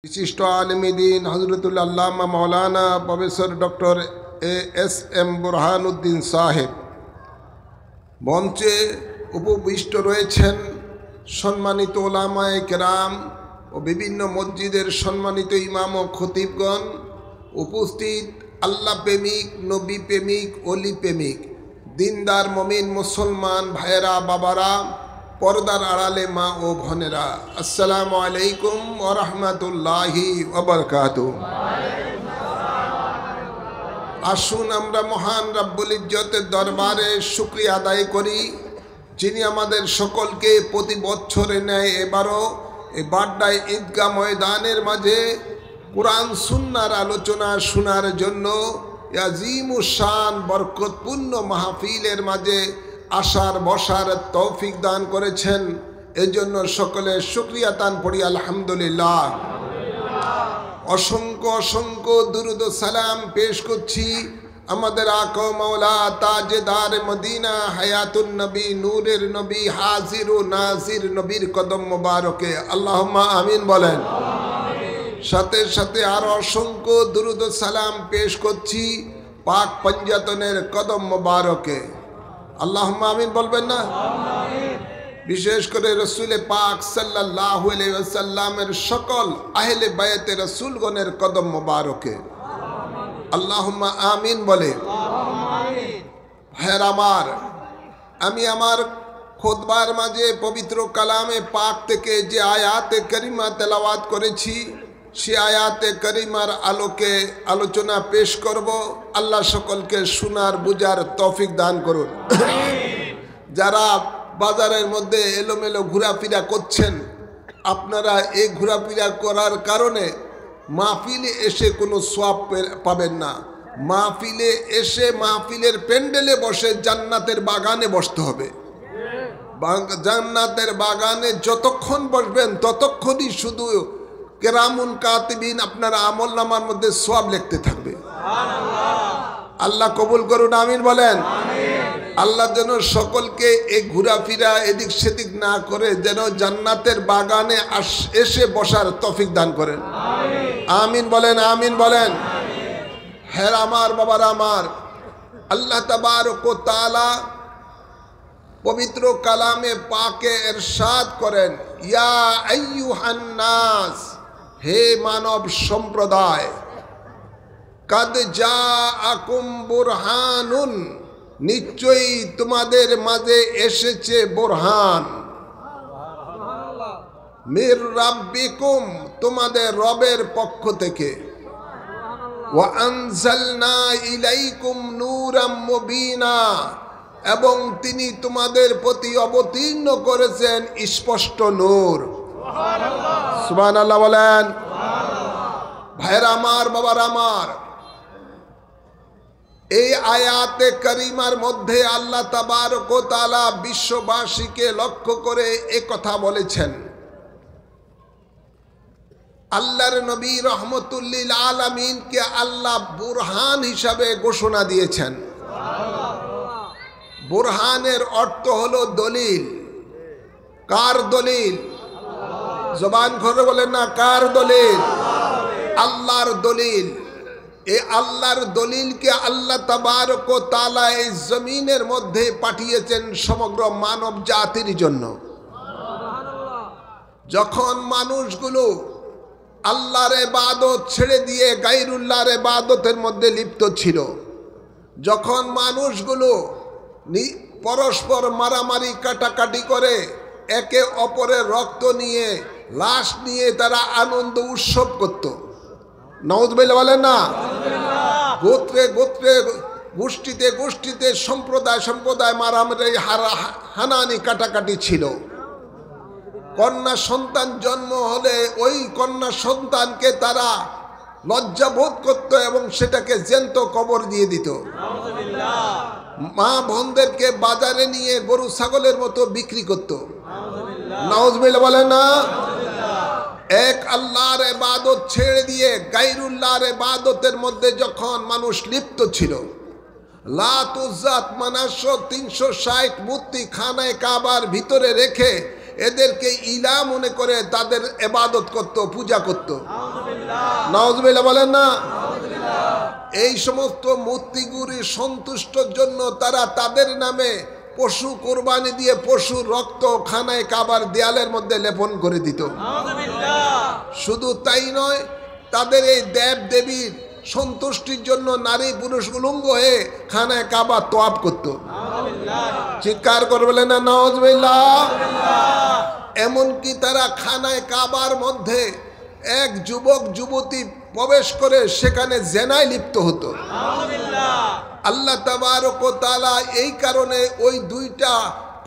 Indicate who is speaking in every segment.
Speaker 1: विशिष्ट आलिमी दीन हजरतुल अल्लामा मौलाना professor doctor SM. Burhanuddin साहेब মঞ্চে উপবিষ্ট রয়েছেন সম্মানিত ওলামায়ে কেরাম ও বিভিন্ন মসজিদের সম্মানিত ইমাম ও খতিবগণ। উপস্থিত আল্লাহ প্রেমিক, নবী প্রেমিক, অলি প্রেমিক, দিনদার মমিন মুসলমান ভাইয়েরা, বাবারা, পর্দার আড়ালে মা ও বোনেরা, আসসালামু আলাইকুম ওয়া রাহমাতুল্লাহি ওয়া বারাকাতুহু। আসুন আমরা মহান রব্বুল ইজ্জতের দরবারে শুকরিয়া আদায় করি, যিনি আমাদের সকলকে প্রতি বছরে ন্যায় এবারও এই বাড্ডায় ঈদগাহ ময়দানের মাঝে কোরআন সুন্নাহর আলোচনা শোনার জন্য আজিমুশ শান বরকতপূর্ণ মাহফিলের মাঝে আসার বসার তৌফিক দান করেছেন। এজন্য সকলে শুকরিয়া তান পড়ি আলহামদুলিল্লাহ। অসংখ্য অসংখ্য দুরুদ ও সালাম পেশ করছি আমাদের আকা মাওলা তাজদার মদিনা হায়াতুন নবী নূরের নবী হাজির ও নাজির নবীর কদম মোবারকে, আল্লাহুম্মা আমিন বলেন। সাথে সাথে আরো অসংখ্য দুরুদ ও সালাম পেশ করছি পাক পঞ্জাতনের কদম মোবারকে, আল্লাহুম্মা আমিন বলবেন না? বিশেষ করে রসুল পাক সাল্লাল্লাহু আলাইহি ওয়াসাল্লামের সকল আহলে বায়াতে রসুলগণের কদম মোবারকে, আল্লাহুম্মা আমিন বলে। ভাইয়ের আমার, আমি আমার খুতবার মাঝে পবিত্র কালামে পাক থেকে যে আয়াতে করিমা তেলাওয়াত করেছি, সে আয়াতে করিমার আলোকে আলোচনা পেশ করব। আল্লাহ সকলকে শোনার বুঝার তৌফিক দান করুন। যারা বাজারের মধ্যে এলোমেলো ঘোরাফেরা করছেন, আপনারা এই ঘোরাফেরা করার কারণে মাহফিলে এসে কোনো সওয়াব পাবেন না। মাহফিলে এসে মাহফিলের প্যান্ডেলে বসে জান্নাতের বাগানে বসতে হবে। জান্নাতের বাগানে যতক্ষণ বসবেন ততক্ষণই শুধু কেরামুন কাতিবিন আপনার আমল নামার মধ্যে সওয়াব লিখতে থাকবে। আল্লাহ কবুল করুন, আমিন বলেন। আল্লাহ যেন সকলকে এই ঘোরাফেরা এদিক সেদিক না করে যেন জান্নাতের বাগানে এসে বসার তৌফিক দান করেন, আমিন বলেন, আমিন বলেন। হ্যাঁ আমার বাবার আমার, আল্লাহ তাবারক ওয়া তাআলা পবিত্র কালামে পাকে ইরশাদ করেন, ইয়া আইয়ুহান নাস, হে মানব সম্প্রদায়, কাদ জাআকুম বুরহানুন, নিশ্চয়ই তোমাদের মাঝে এসেছে বুরহান, মির রাব্বিকুম, তোমাদের রবের পক্ষ থেকে, ওয়া আনজালনা ইলাইকুম নূরাম মুবিনা, এবং তিনি তোমাদের প্রতি অবতীর্ণ করেছেন স্পষ্ট নূর। সুবহানাল্লাহ বলেন। ভাইরা আমার, বাবার আমার, এই আয়াতে করিমার মধ্যে আল্লাহ তাবারক ওয়া তাআলা বিশ্ববাসীকে লক্ষ্য করে এই কথা বলেছেন। আল্লাহর নবী রহমতুল লিল আলামিনকে আল্লাহ বুরহান হিসাবে ঘোষণা দিয়েছেন। বুরহানের অর্থ হলো দলিল। কার দলিল? জবান খুলে বলেন না, কার দলিল? আল্লাহর দলিল। এই আল্লাহর দলিলকে আল্লাহ তাবারক ওয়া তাআলা এই জমিনের মধ্যে পাঠিয়েছেন সমগ্র মানব জাতির জন্য। যখন মানুষগুলো আল্লাহর ইবাদত ছেড়ে দিয়ে গায়রুল্লাহর ইবাদতের মধ্যে লিপ্ত ছিল, যখন মানুষগুলো পরস্পর মারামারি কাটাকাটি করে একে অপরের রক্ত নিয়ে, লাশ নিয়ে তারা আনন্দ উৎসব করত, নাউযুবিল্লাহ বলেন না, গোত্রে গোত্রে, গোষ্ঠীতে গোষ্ঠীতে, সম্প্রদায় সম্প্রদায় মারামারি হানাহানি কাটাকাটি ছিল। কন্যা সন্তান জন্ম হলে ওই কন্যা সন্তানকে তারা লজ্জাবোধ করত এবং সেটাকে জ্যান্ত কবর দিয়ে দিত। মা বোনদেরকে বাজারে নিয়ে গরু ছাগলের মতো বিক্রি করত। নাউযুবিল্লাহ বলেন না। এক আল্লাহর ইবাদত ছেড়ে দিয়ে গায়রুল্লাহর ইবাদতের মধ্যে যখন মানুষ লিপ্ত ছিল, লাত উজ্জাত মানাত 360 মূর্তি খানায় কাবার ভিতরে রেখে এদেরকে ইলা মনে করে তাদের ইবাদত করত, পূজা করত। নাউজুবিল্লাহ বলেন না। এই সমস্ত মূর্তিগুলির সন্তুষ্টর জন্য তারা তাদের নামে পশু কোরবানি দিয়ে পশুর রক্ত খানায় কাবার দেয়ালের মধ্যে লেপন করে দিত। শুধু তাই নয়, তাদের এই দেব দেবীর সন্তুষ্টির জন্য নারী পুরুষ উলঙ্গ হয়ে খানায় কাবা তোয়াব করত। চিৎকার করবে না নাউজুবিল্লাহ। এমনকি তারা খানায় কাবার মধ্যে এক যুবক যুবতী প্রবেশ করে সেখানে জেনায় লিপ্ত হতো। আল্লাহ তাবারক ওয়া তাআলা এই কারণে ওই দুইটা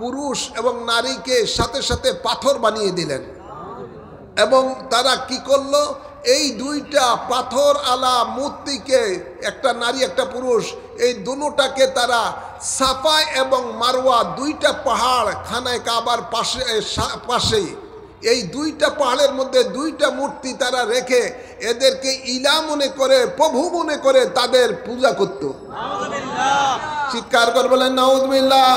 Speaker 1: পুরুষ এবং নারীকে সাথে সাথে পাথর বানিয়ে দিলেন। এবং তারা কি করলো, এই দুইটা পাথর আলা মূর্তিকে, একটা নারী একটা পুরুষ, এই দুটাকে তারা সাফা এবং মারওয়া দুইটা পাহাড় খানায় কাবার পাশেই এই দুইটা পাহাড়ের মধ্যে দুইটা মূর্তি তারা রেখে এদেরকে ইলা মনে করে, প্রভু মনে করে তাদের পূজা করত। চিৎকার করে বলেন নাউজুবিল্লাহ।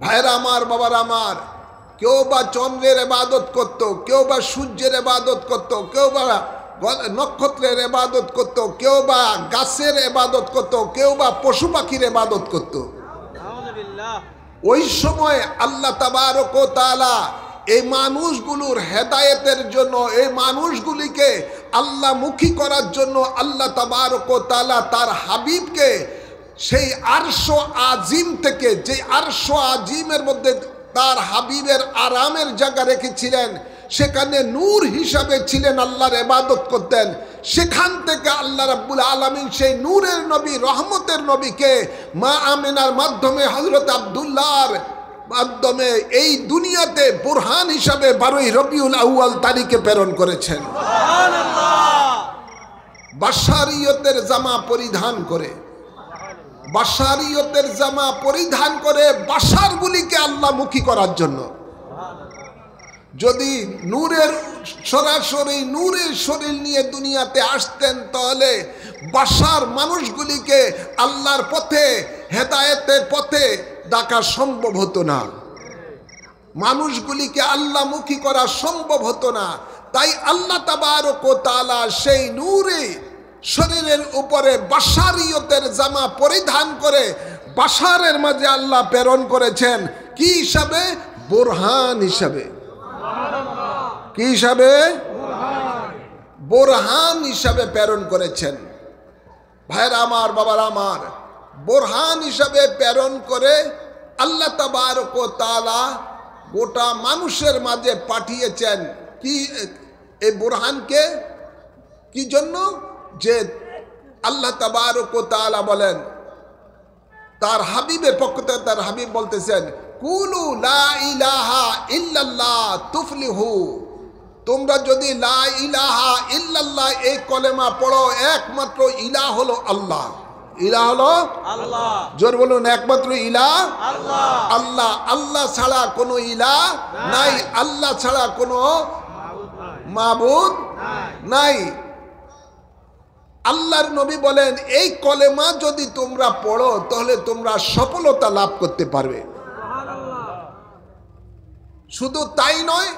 Speaker 1: ভাইরা আমার, বাবার আমার, কেউ বা চন্দ্রের ইবাদত করত, কেউ বা সূর্যের ইবাদত করত, কেউ বা নক্ষত্রের ইবাদত করত, কেউ বা গাছের ইবাদত করত, কেউ বা পশু পাখির ইবাদত করত। ওই সময় আল্লাহ তাবারক ওয়া তাআলা এই মানুষগুলোর হেদায়েতের জন্য, এই মানুষগুলিকে আল্লাহমুখী করার জন্য আল্লাহ তাবারক ওয়া তাআলা তার হাবিবকে সেই আরশ আজিম থেকে, যে আরশ আজিমের মধ্যে তার হাবিবের আরামের জায়গা রেখেছিলেন, সেখানে নূর হিসাবে ছিলেন, আল্লাহর ইবাদত করতেন। সেখান থেকে আল্লাহ রাব্বুল আলামিন সেই নূরের নবী, রহমতের নবীকে মা আমিনার মাধ্যমে, হযরত আব্দুল্লাহর মাধ্যমে এই দুনিয়াতে বুরহান হিসাবে 12 রবিউল আউয়াল তারিখে প্রেরণ করেছেন। বাশারিয়তের জামা পরিধান করে, বাশারিয়তের জামা পরিধান করে বাশারগুলিকে আল্লাহমুখী করার জন্য। যদি নূরের সরাসরি নূরের শরীর নিয়ে দুনিয়াতে আসতেন, তাহলে বাশার মানুষগুলিকে আল্লাহর পথে, হেদায়েতের পথে ডাকা সম্ভব হতো না, মানুষগুলিকে আল্লাহমুখী করা সম্ভব হতো না। তাই আল্লাহ তাবারক ওয়া তাআলা সেই নূরে শরীরের উপরে বাশারিয়তের জামা পরিধান করে বাশারের মাঝে আল্লাহ প্রেরণ করেছেন। কি হিসাবে? বুরহান হিসাবে। কি হিসাবে? বুরহান হিসাবে প্রেরণ করেছেন। ভাইরা আমার, বাবার আমার, বুরহান হিসাবে প্রেরণ করে আল্লাহ তাবারক ওয়া তাআলা গোটা মানুষের মাঝে পাঠিয়েছেন। কি এই বুরহানকে কি জন্য? যে আল্লাহ তাবারক ওয়া তাআলা বলেন, তার হাবিবের পক্ষ থেকে তার হাবিব বলতেছেন, কুলু লা ইলাহা ইল্লাল্লাহ তুফলিহু। তোমরা যদি লা ইলাহা ইল্লাল্লাহ এই কলেমা পড়ো, একমাত্র ইলাহ হলো আল্লাহ। ইলাহ হলো আল্লাহ। জোর বলুন, একমাত্র ইলাহ আল্লাহ। আল্লাহ, আল্লাহ ছাড়া কোনো ইলাহ নাই, আল্লাহ ছাড়া কোনো মাবুদ নাই। আল্লাহর নবী বলেন, এই কলেমা যদি তোমরা পড়ো তাহলে তোমরা সফলতা লাভ করতে পারবে। শুধু তাই নয়,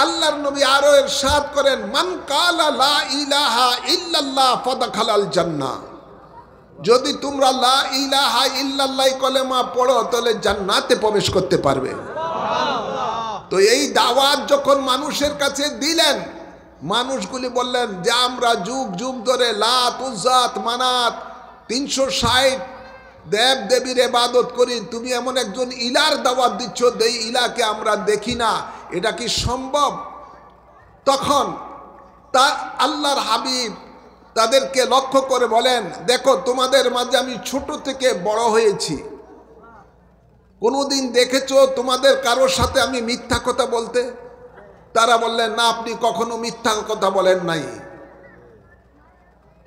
Speaker 1: আল্লাহর নবী আরো ইরশাদ করেন, মান কালা লা ইলাহা ইল্লাল্লাহ ফাদাখালাল জান্নাহ। যদি তোমরা লা ইলাহা ইল্লাল্লাহ কলেমা পড়ো তাহলে জান্নাতে প্রবেশ করতে পারবে। তো এই দাওয়াত যখন মানুষের কাছে দিলেন, মানুষগুলি বললেন যে আমরা যুগ যুগ ধরে লাত, উজ্জাত, মানাত 360 দেব দেবীর ইবাদত করি, তুমি এমন একজন ইলার দাওয়াত দিচ্ছ, এই ইলাকে আমরা দেখি না, এটা কি সম্ভব? তখন তা আল্লাহর হাবিব তাদেরকে লক্ষ্য করে বলেন, দেখো তোমাদের মাঝে আমি ছোট থেকে বড় হয়েছি, কোনোদিন দেখেছো তোমাদের কারোর সাথে আমি মিথ্যা কথা বলতে? তারা বললেন, না, আপনি কখনো মিথ্যা কথা বলেন নাই।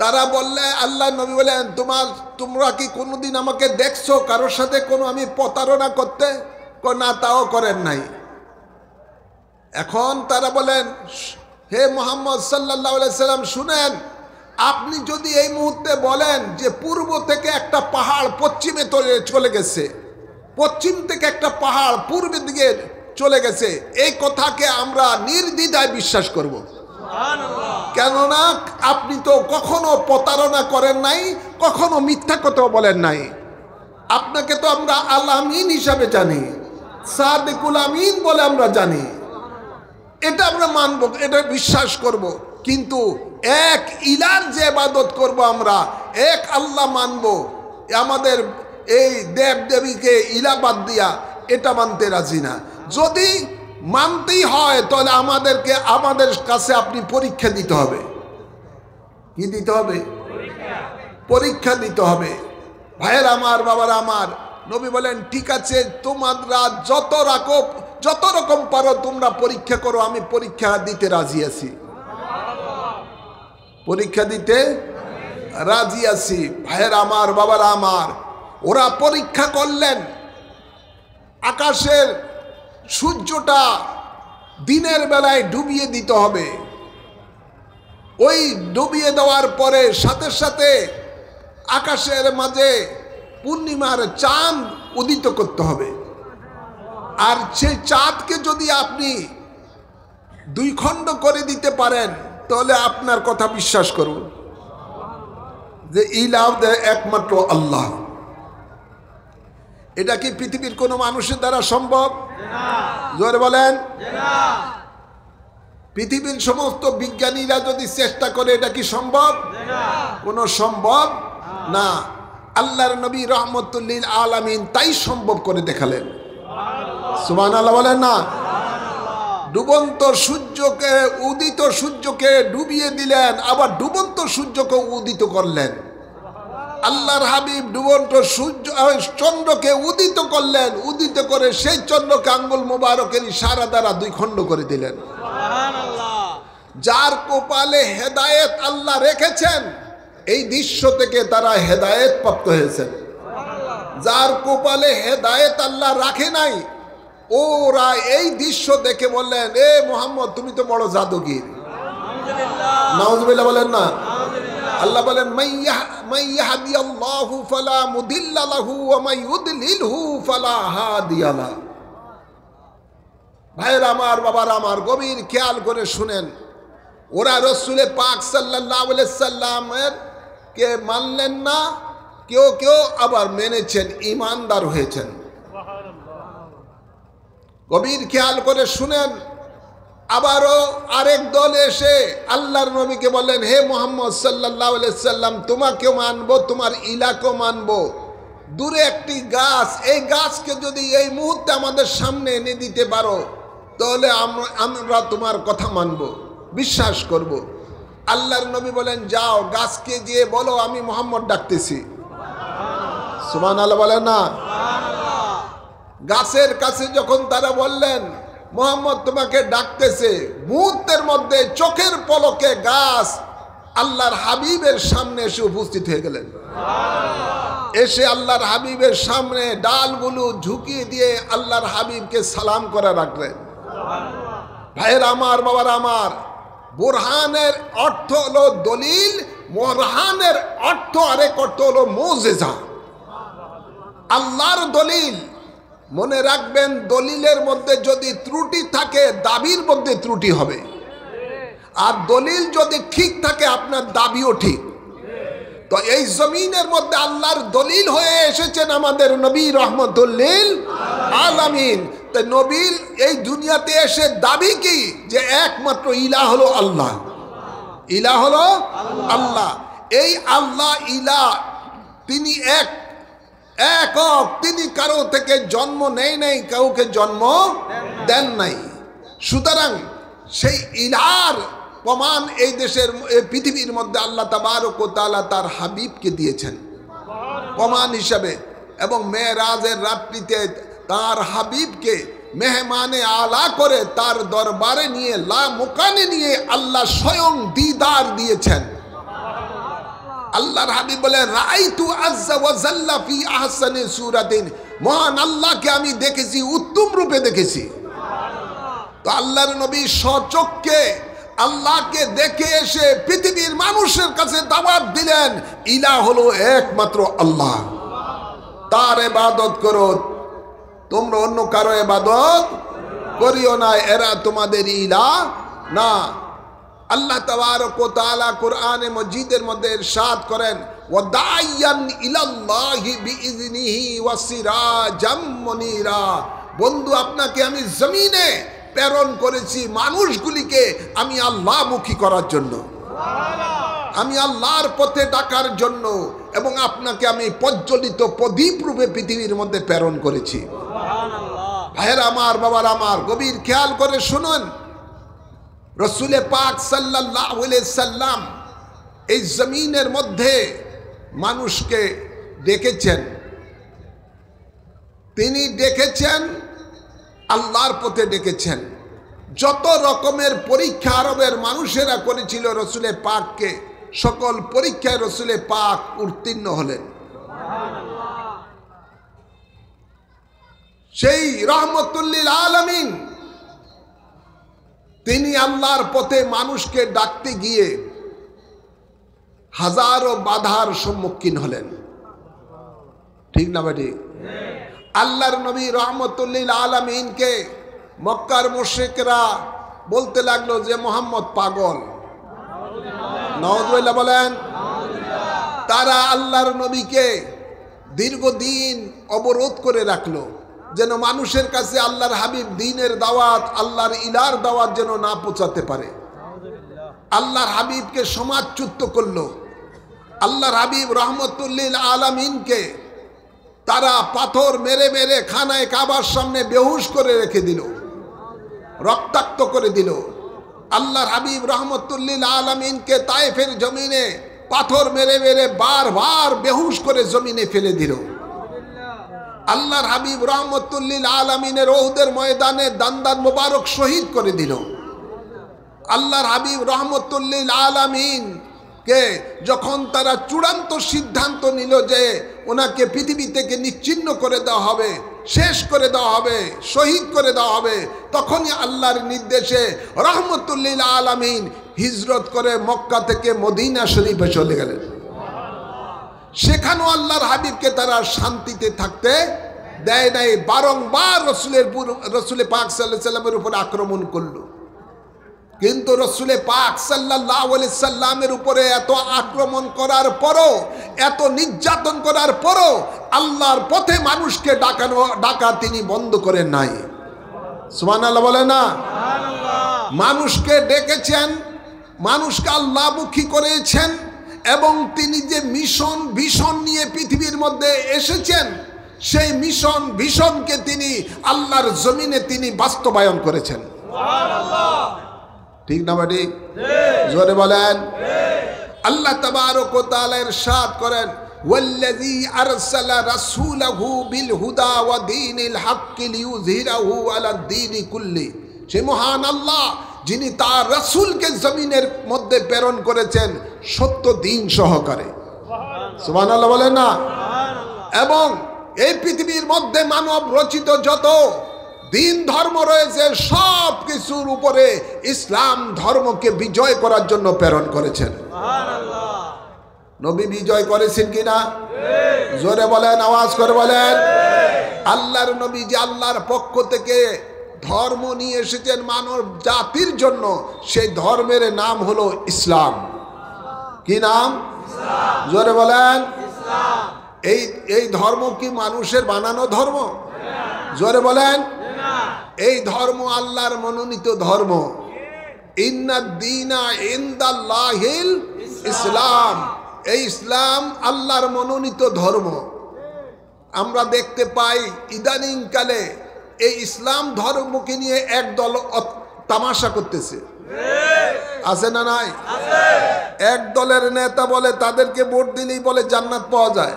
Speaker 1: তারা বললে, আল্লাহ নবী বলেন, তোমরা কি কোনোদিন আমাকে দেখছো কারোর সাথে কোনো আমি প্রতারণা করতে? না, তাও করেন নাই। এখন তারা বলেন, হে মুহাম্মদ সাল্লাল্লাহু আলাইহি সাল্লাম, শুনেন, আপনি যদি এই মুহূর্তে বলেন যে পূর্ব থেকে একটা পাহাড় পশ্চিমে চলে গেছে, পশ্চিম থেকে একটা পাহাড় পূর্বের দিকে চলে গেছে, এই কথাকে আমরা নির্দ্বিধায় বিশ্বাস করব। কেননা আপনি তো কখনো প্রতারণা করেন নাই, কখনো মিথ্যা কথা বলেন নাই। আপনাকে তো আমরা আল আমিন হিসাবে জানি, সাদিকুল আমিন বলে আমরা জানি। এটা আমরা মানব, এটা বিশ্বাস করব। কিন্তু এক ইলার যে ইবাদত করব, আমরা এক আল্লাহ মানব, আমাদের এই দেব দেবীকে ইলা বাদ দিয়া এটা মানতে রাজি না। যদি মানতেই হয় তাহলে আমাদের কাছে আপনি পরীক্ষা দিতে হবে। কি দিতে হবে? পরীক্ষা দিতে হবে। ভাইয়ের আমার, বাবার আমার, নবী বলেন ঠিক আছে, তোমরা যত রকম পারো তোমরা পরীক্ষা করো, আমি পরীক্ষা দিতে রাজি আছি। পরীক্ষা দিতে রাজি আছি। ভাইয়ের আমার, বাবার আমার, ওরা পরীক্ষা করলেন। আকাশের সূর্যটা দিনের বেলায় ডুবিয়ে দিতে হবে। ওই ডুবিয়ে দেওয়ার পরে সাথে সাথে আকাশের মাঝে পূর্ণিমার চাঁদ উদিত করতে হবে। আর সেই চাঁদকে যদি আপনি 2 খণ্ড করে দিতে পারেন তাহলে আপনার কথা বিশ্বাস করুন যে ইলাহ একমাত্র আল্লাহ। এটা কি পৃথিবীর কোনো মানুষের দ্বারা সম্ভব? জোরে বলেন। পৃথিবীর সমস্ত বিজ্ঞানীরা যদি চেষ্টা করে এটা কি সম্ভব? কোনো সম্ভব না। আল্লাহর নবী রাহমাতুল লিল আলামিন তাই সম্ভব করে দেখালেন। সুবহানাল্লাহ বলেন না? ডুবন্ত সূর্যকে, উদিত সূর্যকে ডুবিয়ে দিলেন, আবার ডুবন্ত সূর্যকে উদিত করলেন। আল্লাহর হাবিব ডুবন্ত চন্দ্রকে উদিত করলেন, উদিত করে সেই চন্দ্রকে আঙ্গুল মোবারকের ইশারা দ্বারা 2 খণ্ড করে দিলেন। যার কপালে হেদায়েত আল্লাহ রেখেছেন, এই দৃশ্য থেকে তারা হেদায়েত প্রাপ্ত হয়েছেন। যার কপালে হেদায়েত আল্লাহ রাখে নাই, ওরা এই দৃশ্য দেখে বললেন, এ মুহাম্মদ তুমি তো বড় জাদুগীর। নাউজুবিল্লাহ বলেন না? আল্লাহ বলেন, মাইয়াহদিয়াল্লাহু ফালা মুদিল্লা লাহু ওয়া মাইয়ুদলিলহু ফালা হাদিয়া লাহু। ভাইরা আমার, বাবার আমার, গভীর খেয়াল করে শুনেন। ওরা রাসূল পাক সাল্লাল্লাহু আলাইহি সাল্লামের কে মানলেন না, কেউ কেউ আবার মেনেছেন, ঈমানদার হয়েছেন। গভীর খেয়াল করে শুনেন। আবারও আরেক দল এসে আল্লাহর নবীকে বললেন, হে মুহাম্মদ সাল্লাল্লাহু আলাইহি সাল্লাম, তোমাকেও মানবো, তোমার ইলাকেও মানবো। দূরে একটি গাছ, এই গাছকে যদি এই মুহূর্তে আমাদের সামনে এনে দিতে পারো তাহলে আমরা তোমার কথা মানব, বিশ্বাস করব। আল্লাহর নবী বলেন, যাও গাছকে গিয়ে বলো আমি মুহাম্মদ ডাকতেছি। সুবহানাল্লাহ বলেন না? গাছের কাছে যখন তারা বললেন মুহাম্মদ তোমাকে ডাকতেছে, মুহূর্তের মধ্যে চোখের পলকে গাছ আল্লাহর হাবিবের সামনে এসে উপস্থিত হয়ে গেলেন। এসে আল্লাহর হাবিবের সামনে ডালগুলো ঝুঁকিয়ে দিয়ে আল্লাহর হাবিবকে সালাম করে রাখলেন। ভাইয়ের আমার, বাবার আমার, বুরহানের অর্থ হলো দলিল, বুরহানের অর্থ আরেক অর্থ হলো মুজিজা। আল্লাহর দলিল, মনে রাখবেন, দলিলের মধ্যে যদি ত্রুটি থাকে দাবির মধ্যে ত্রুটি হবে, আর দলিল যদি ঠিক থাকে আপনার দাবিও ঠিক। তো এই জমিনের মধ্যে আল্লাহর দলিল হয়ে এসেছেন আমাদের নবী রাহমাতুল লিল আলামিন। তো নবীর এই দুনিয়াতে এসে দাবি কি? যে একমাত্র ইলাহ হলো আল্লাহ। ইলাহ হলো আল্লাহ। এই আল্লাহ ইলাহ, তিনি একক, তিনি কারো থেকে জন্ম নেয় নাই, কাউকে জন্ম দেন নাই। সুতরাং সেই ইলাহর প্রমাণ এই দেশের, পৃথিবীর মধ্যে আল্লাহ তাবারক ওয়া তাআলা তার হাবিবকে দিয়েছেন প্রমাণ হিসাবে। এবং মেরাজের রাত্রিতে তার হাবিবকে মেহমানে আলা করে তার দরবারে নিয়ে, লা মুকানে নিয়ে আল্লাহ স্বয়ং দিদার দিয়েছেন। আল্লাহর হাবিব বলেন, রাআইতু আযজা ওয়া জাল্লা ফি আহসানি সূরাতিন, মহান আল্লাহকে আমি দেখেছি, উত্তম রূপে দেখেছি। তো আল্লাহর নবী স্বচক্ষে আল্লাহকে দেখে এসে পৃথিবীর মানুষের কাছে দাওয়াত দিলেন, ইলাহ হলো একমাত্র আল্লাহ, তার ইবাদত করো, তোমরা অন্য কারো ইবাদত করিও না, এরা তোমাদের ইলাহ না। আল্লাহ তাবারক ওয়া তাআলা কোরআনে মজিদের মধ্যে ইরশাদ করেন, ওয়া দাইয়ান ইলাল্লাহি বিইযনিহি ওয়া সিরাজাম মুনীরা। বন্ধু, আপনাকে আমি জমিনে প্রেরণ করেছি মানুষগুলিকে আমি আল্লাহমুখী করার জন্য, আমি আল্লাহর পথে ডাকার জন্য, এবং আপনাকে আমি প্রজ্বলিত প্রদীপ রূপে পৃথিবীর মধ্যে প্রেরণ করেছি। ভাইয়েরা আমার, বাবার আমার, গভীর খেয়াল করে শুনুন, রসুলে পাক সাল্লাল্লাহু আলাইহি সাল্লাম এই জমিনের মধ্যে মানুষকে ডেকেছেন। তিনি ডেকেছেন, আল্লাহর পথে ডেকেছেন। যত রকমের পরীক্ষা আরবের মানুষেরা করেছিল রসুলে পাককে, সকল পরীক্ষায় রসুলে পাক উত্তীর্ণ হলেন। সেই রহমতুল্লিল আলামিন তিনি আল্লাহর পথে মানুষকে ডাকতে গিয়ে হাজারো বাধার সম্মুখীন হলেন। ঠিক না বেটি? আল্লাহর নবী রহমতুল্লিল আলামিনকে মক্কার মুশরিকরা বলতে লাগলো যে মোহাম্মদ পাগল। নাউযুবিল্লাহ বলেন। তারা আল্লাহর নবীকে দীর্ঘদিন অবরোধ করে রাখলো, যেন মানুষের কাছে আল্লাহর হাবিব দ্বীনের দাওয়াত, আল্লাহর ইলার দাওয়াত যেন না পৌঁছাতে পারে। আল্লাহর হাবিবকে সমাজচ্যুত করলো। আল্লাহর হাবিব রহমতুল্লিল আলামিনকে তারা পাথর মেরে মেরে খানায় কাবার সামনে বেহুশ করে রেখে দিল, রক্তাক্ত করে দিল। আল্লাহর হাবিব রহমতুল্লিল আলামিনকে তায়েফের জমিনে পাথর মেরে মেরে বারবার বেহুশ করে জমিনে ফেলে দিল। আল্লাহর হাবিব রহমতুল্লিল আলামিনের উহুদের ময়দানে দান্দান মোবারক শহীদ করে দিল। আল্লাহর হাবিব রহমতুল্লিল আলামিন কে যখন তারা চূড়ান্ত সিদ্ধান্ত নিল যে ওনাকে পৃথিবী থেকে নিশ্চিহ্ন করে দেওয়া হবে, শেষ করে দেওয়া হবে, শহীদ করে দেওয়া হবে, তখনই আল্লাহর নির্দেশে রহমতুল্লিল আলামিন হিজরত করে মক্কা থেকে মদিনা শরীফে চলে গেলেন। সেখানেও আল্লাহর হাবিবকে তারা শান্তিতে থাকতে দেয় নাই, বারংবার রসুলে পাক সাল্লাল্লাহু আলাইহি সাল্লামের উপর আক্রমণ করলো। কিন্তু রসুলে পাক সাল্লাল্লাহু আলাইহি সাল্লামের উপরে এত আক্রমণ করার পরও, এত নির্যাতন করার পরও আল্লাহর পথে মানুষকে ডাকা তিনি বন্ধ করেন নাই। সুবহানাল্লাহ বলে না? মানুষকে ডেকেছেন, মানুষকে আল্লাহমুখী করেছেন, এবং তিনি যে মিশন ভিশন নিয়ে পৃথিবীর মধ্যে এসেছেন, সেই মিশন ভিশনকে তিনি আল্লাহর জমিনে তিনি বাস্তবায়ন করেছেন। ঠিক না বাড়ি? জোরে বলেন। আল্লাহ তাবারক ওয়া তাআলা ইরশাদ করেন, ওয়াল্লাযী আরসালা রাসূলাহু বিল হুদা ওয়া দীনিল হাক্কি লিইয়ুযহিরাহু আলাদ দীনি কুল্লি। সে মহান আল্লাহ যিনি তার রাসূলকে জমিনের মধ্যে প্রেরণ করেছেন সত্য দিন সহকারে। সুবহানাল্লাহ বলেন না? এবং এই পৃথিবীর মধ্যে মানব রচিত যত দিন ধর্ম রয়েছে সব কিছুর উপরে ইসলাম ধর্মকে বিজয় করার জন্য প্রেরণ করেছেন। নবী বিজয় করেছেন কিনা? জোরে বলেন, আওয়াজ করে বলেন। আল্লাহর নবী যে আল্লাহর পক্ষ থেকে ধর্ম নিয়ে এসেছেন মানব জাতির জন্য, সেই ধর্মের নাম হলো ইসলাম। কি নাম? জোরে বলেন। এই ধর্ম কি মানুষের বানানো ধর্ম? জোরে বলেন। এই ধর্ম আল্লাহর মনোনীত ধর্ম। ইন্নাদ দীনা ইনদাল্লাহিল ইসলাম। এই ইসলাম আল্লাহর মনোনীত ধর্ম। আমরা দেখতে পাই ইদানিং কালে এই ইসলাম ধর্মকে নিয়ে একদল তামাশা করতেছে, আছে না নাই? এক দলের নেতা বলে তাদেরকে ভোট দিলেই বলে জান্নাত পাওয়া যায়।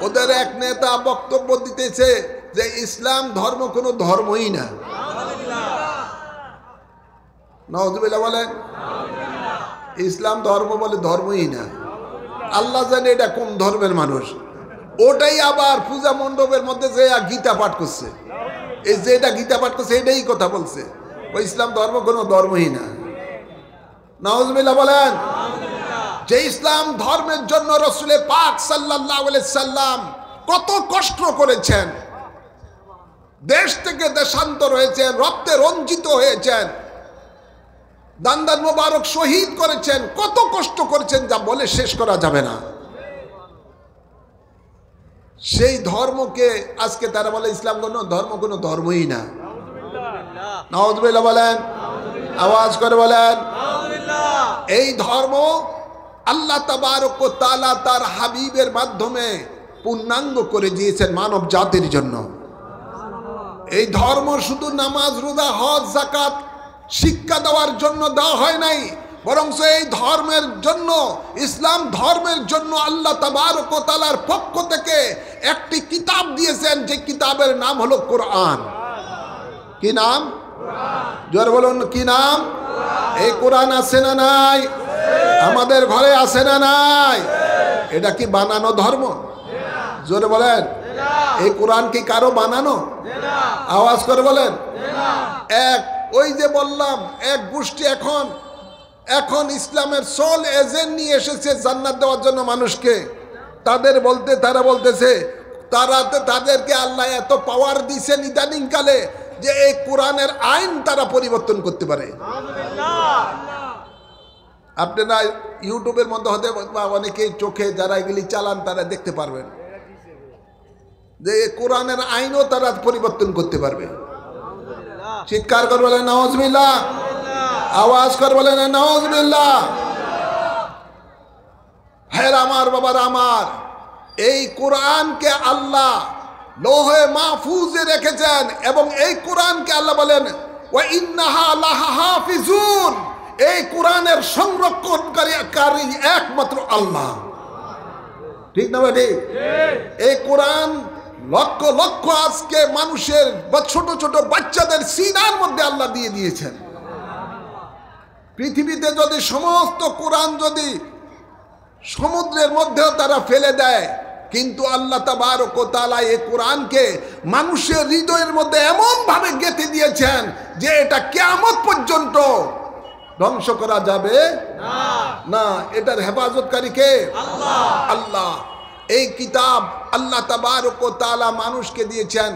Speaker 1: ওদের এক নেতা বক্তব্য দিতেছে যে ইসলাম ধর্ম কোনো ধর্মই না। নাউযুবিল্লাহ বলেন। ইসলাম ধর্ম বলে ধর্মই না। আল্লাহ জানে এটা কোন ধর্মের মানুষ। ওটাই আবার পূজা মণ্ডপের মধ্যে যে গীতা পাঠ করছে, এই যে এটা গীতা পাঠ করছে এটাই কথা বলছে, ওই ইসলাম ধর্ম কোনো ধর্মই না। নাউযুবিল্লাহ বলেন। যে ইসলাম ধর্মের জন্য রসুলে পাক সাল্লাল্লাহু আলাইহি সাল্লাম কত কষ্ট করেছেন, দেশ থেকে দেশান্তর হয়েছেন, রক্তে রঞ্জিত হয়েছেন, দান্দান মোবারক শহীদ করেছেন, কত কষ্ট করেছেন যা বলে শেষ করা যাবে না। সেই ধর্মকে আজকে তারা বলে ইসলাম কোনো ধর্ম, কোনো ধর্মই না। নাউযুবিল্লাহ বলেন, আওয়াজ করে বলেন। এই ধর্ম আল্লাহ তাবারক ওয়া তাআলা তার হাবিবের মাধ্যমে পূর্ণাঙ্গ করে দিয়েছেন মানব জাতির জন্য। এই ধর্ম শুধু নামাজ, রোজা, হজ, যাকাত শিক্ষা দেওয়ার জন্য দেওয়া হয় নাই, বরং এই ধর্মের জন্য, ইসলাম ধর্মের জন্য আল্লাহ তাবারক ওয়া তাআলার পক্ষ থেকে একটি কিতাব দিয়েছেন, যে কিতাবের নাম হলো কোরআন। কি নাম? জোরে বলুন, কি নাম? এই কোরআন আছে না নাই? আমাদের ঘরে আছে না নাই? এটা কি বানানো ধর্ম? জোরে বলেন, এই কোরআন কি কারো বানানো? আওয়াজ করে বলেন। এক ওই যে বললাম, এক গোষ্ঠী এখন ইসলামের সোল এজেন্ট নিয়ে এসেছে জান্নাত দেওয়ার জন্য মানুষকে। তারা বলতেছে তাদেরকে আল্লাহ এত পাওয়ার দিয়েছেন ইদানিং কালে যে এই কোরআনের আইন তারা পরিবর্তন করতে পারে। আপনারা ইউটিউবের মধ্যে হতে বা অনেকেই চোখে যারা এগুলি চালান তারা দেখতে পারবেন যে কোরআনের আইনও তারা পরিবর্তন করতে পারবে। চিৎকার করে বলেন নাউযুবিল্লাহ, আওয়াজ করে বলেন নাউযুবিল্লাহ। ভাইরা আমার, বাবার আমার, এই কোরআনকে আল্লাহ লৌহে মাহফুজে রেখেছেন এবং এই কোরআনকে আল্লাহ বলেন ওয়া ইন্নাহা লাহাফিজুন, এই কোরআনের সংরক্ষণকারী একমাত্র আল্লাহ। ঠিক না ভাই? এই কোরআন লক্ষ লক্ষ আজকে মানুষের বা ছোট ছোট বাচ্চাদের সিনার মধ্যে আল্লাহ দিয়ে দিয়েছেন। পৃথিবীতে যদি সমস্ত কোরআন যদি সমুদ্রের মধ্যেও তারা ফেলে দেয়, কিন্তু আল্লাহ তাবারক ওয়া তাআলা এই কোরআনকে মানুষের হৃদয়ের মধ্যে এমন ভাবে গেঁথে দিয়েছেন যে এটা কিয়ামত পর্যন্ত ধ্বংস করা যাবে না। এটার হেফাজতকারী কে? আল্লাহ। এই কিতাব আল্লাহ তাবারক ওয়া তাআলা মানুষকে দিয়েছেন,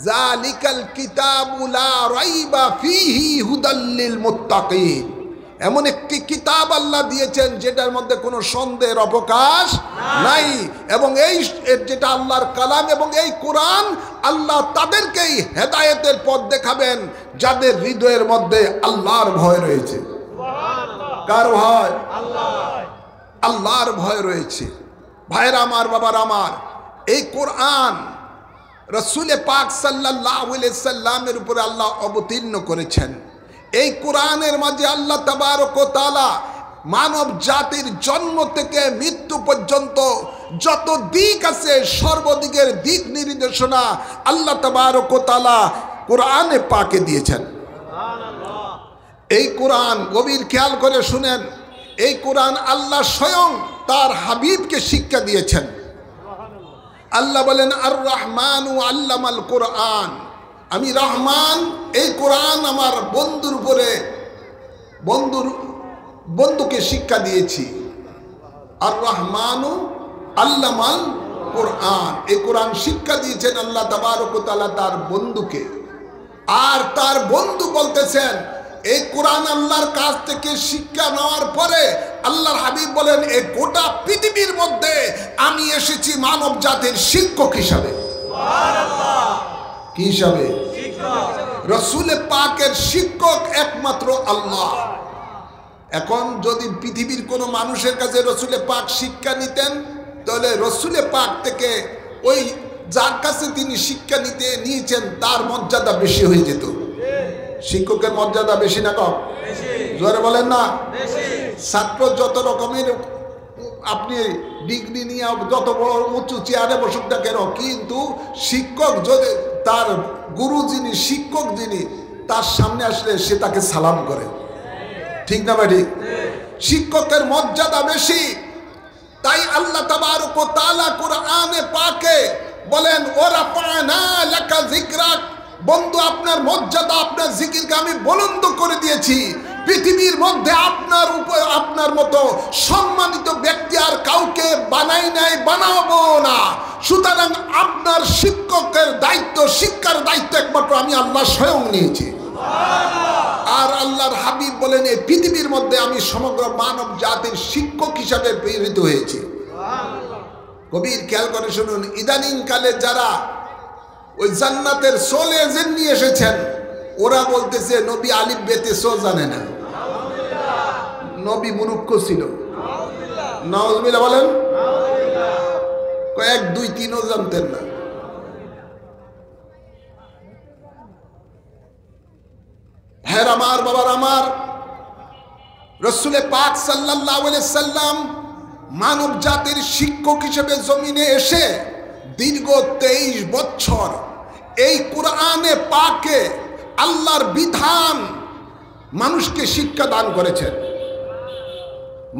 Speaker 1: যালিকাল কিতাবু লা রাইবা ফীহি হুদাল লিল মুত্তাকিন। এমন একটি কিতাব আল্লাহ দিয়েছেন যেটার মধ্যে কোনো সন্দেহের অবকাশ নাই, এবং এই যেটা আল্লাহর কালাম এবং এই কোরআন আল্লাহ তাদেরকেই হেদায়েতের পথ দেখাবেন যাদের হৃদয়ের মধ্যে আল্লাহর ভয় রয়েছে। কার ভয়? আল্লাহর ভয় রয়েছে। ভাইরা আমার, বাবার আমার, এই কোরআন রাসূল পাক সাল্লাল্লাহু আলাইহি সাল্লামের উপরে আল্লাহ অবতীর্ণ করেছেন। এই কোরআনের মাঝে আল্লাহ তাবারক ওয়া তাআলা মানব জাতির জন্ম থেকে মৃত্যু পর্যন্ত যত দিক আছে সর্বদিকের দিক নির্দেশনা আল্লাহ তাবারক ওয়া তাআলা কোরআনে পাকে দিয়েছেন। এই কোরআন গভীর খেয়াল করে শুনেন, এই কোরআন আল্লাহ স্বয়ং তার হাবিবকে শিক্ষা দিয়েছেন। আল্লাহ বলেন আর রহমানু আল্লামাল কোরআন, আমি রহমান, এই কোরআন আমার বন্ধুর উপরে বন্ধুকে শিক্ষা দিয়েছি। আর রহমানু আল্লামাল কোরআন, এই কোরআন শিক্ষা দিয়েছেন আল্লাহ তাবারক ওয়া তাআলা তার বন্ধুকে। আর তার বন্ধু বলতেছেন এই কোরআন আল্লাহর কাছ থেকে শিক্ষা নেওয়ার পরে আল্লাহর হাবিব বলেন এই গোটা পৃথিবীর মধ্যে আমি এসেছি মানব জাতির শিক্ষক হিসাবে। সুবহানাল্লাহ। কি হিসাবে? রাসূল পাকের শিক্ষক একমাত্র আল্লাহ। এখন যদি পৃথিবীর কোনো মানুষের কাছে রাসূল পাক শিক্ষা নিতেন, তাহলে রাসূল পাক থেকে ওই যার কাছে তিনি শিক্ষা নিয়েছেন তার মর্যাদা বেশি হয়ে যেত। শিক্ষকের মর্যাদা বেশি না কম? জোরে বলেন না। ছাত্র যত রকমের আপনি ডিগ্রি নিয়ে যত বড় উঁচু চেয়ারে বসুক না কেন, কিন্তু শিক্ষক যদি তার গুরু যিনি, শিক্ষক যিনি, তার সামনে আসলে সে তাকে সালাম করে। ঠিক না ভাই? ঠিক। শিক্ষকের মর্যাদা বেশি। তাই আল্লাহ তাবারক ওয়া তাআলা কোরআনে পাকে বলেন ওয়ারাফা'না লাকা যিকরাক, বন্ধু আপনার মর্যাদা, আপনার জিকিরকে আমি বুলন্দ করে দিয়েছি। পৃথিবীর মধ্যে আপনার মতো সম্মানিত ব্যক্তি আর কাউকে বানাই নাই, বানাবো না। সুতরাং আপনার শিক্ষকের দায়িত্ব, শিক্ষার দায়িত্ব একমাত্র আমি আল্লাহ স্বয়ং নিয়েছি। আর আল্লাহর হাবিব বলেন, এই পৃথিবীর মধ্যে আমি সমগ্র মানব জাতির শিক্ষক হিসাবে প্রেরিত হয়েছি। কবির খেয়াল করে শুনুন, ইদানিং কালে যারা ওই জান্নাতের সোল এজেন্ট নিয়ে এসেছেন, ওরা বলতেছে নবী আলিফ বেতে সো জানে না, নবী মূর্খ ছিল। নাউজুবিল্লাহ বলেন। কয়েক 2 3ও জানতেন না। ভাইয়ের আমার, বাবার আমার, রাসূল পাক সাল্লাল্লাহু আলাইহি সাল্লাম মানব জাতির শিক্ষক হিসেবে জমিনে এসে দীর্ঘ 23 বছর এই কোরআনে পাকে আল্লাহর বিধান মানুষকে শিক্ষা দান করেছেন।